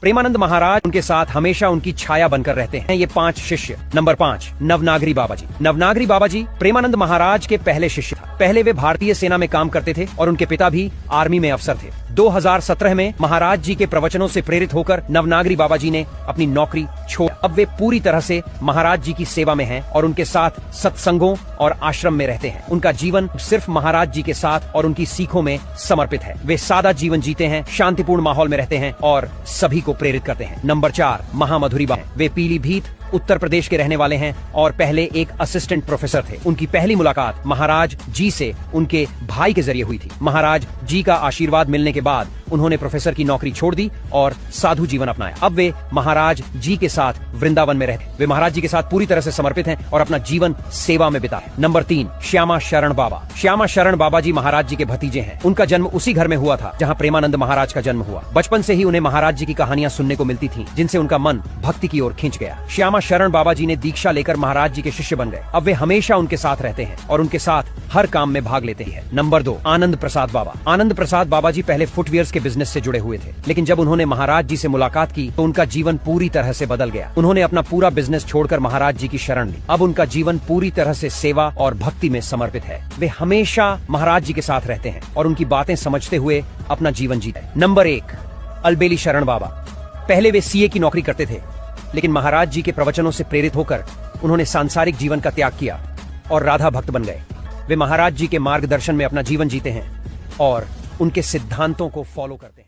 प्रेमानंद महाराज उनके साथ हमेशा उनकी छाया बनकर रहते हैं। ये 5 शिष्य। नंबर 5, नवनागरी बाबा जी। नवनागरी बाबा जी प्रेमानंद महाराज के पहले शिष्य था। पहले वे भारतीय सेना में काम करते थे और उनके पिता भी आर्मी में अफसर थे। 2017 में महाराज जी के प्रवचनों से प्रेरित होकर नवनागरी बाबा जी ने अपनी नौकरी छोड़ अब वे पूरी तरह से महाराज जी की सेवा में हैं और उनके साथ सत्संगों और आश्रम में रहते हैं। उनका जीवन सिर्फ महाराज जी के साथ और उनकी सीखों में समर्पित है। वे सादा जीवन जीते हैं, शांतिपूर्ण माहौल में रहते हैं और सभी को प्रेरित करते हैं। नंबर 4, महामधुरी बाबा। वे पीलीभीत उत्तर प्रदेश के रहने वाले हैं और पहले एक असिस्टेंट प्रोफेसर थे। उनकी पहली मुलाकात महाराज जी से उनके भाई के जरिए हुई थी। महाराज जी का आशीर्वाद मिलने के बाद उन्होंने प्रोफेसर की नौकरी छोड़ दी और साधु जीवन अपनाया। अब वे महाराज जी के साथ वृंदावन में रहते। वे महाराज जी के साथ पूरी तरह से समर्पित हैं और अपना जीवन सेवा में बिताए। नंबर 3, श्यामा शरण बाबा। श्यामा शरण बाबा जी महाराज जी के भतीजे हैं। उनका जन्म उसी घर में हुआ था जहाँ प्रेमानंद महाराज का जन्म हुआ। बचपन से ही उन्हें महाराज जी की कहानियां सुनने को मिलती थी, जिनसे उनका मन भक्ति की ओर खिंच गया। श्यामा शरण बाबा जी ने दीक्षा लेकर महाराज जी के शिष्य बन गए। अब वे हमेशा उनके साथ रहते हैं और उनके साथ हर काम में भाग लेते हैं। नंबर 2, आनंद प्रसाद बाबा। आनंद प्रसाद बाबा जी पहले फुटवियर्स के बिजनेस से जुड़े हुए थे, लेकिन जब उन्होंने महाराज जी से मुलाकात की तो उनका जीवन पूरी तरह से बदल गया। उन्होंने अपना पूरा बिजनेस छोड़कर महाराज जी की शरण ली। अब उनका जीवन पूरी तरह से सेवा और भक्ति में समर्पित है। वे हमेशा महाराज जी के साथ रहते हैं और उनकी बातें समझते हुए अपना जीवन जीते हैं। नंबर 1, अलबेली शरण बाबा। पहले वे सीए की नौकरी करते थे, लेकिन महाराज जी के प्रवचनों से प्रेरित होकर उन्होंने सांसारिक जीवन का त्याग किया और राधा भक्त बन गए। वे महाराज जी के मार्गदर्शन में अपना जीवन जीते हैं और उनके सिद्धांतों को फॉलो करते हैं।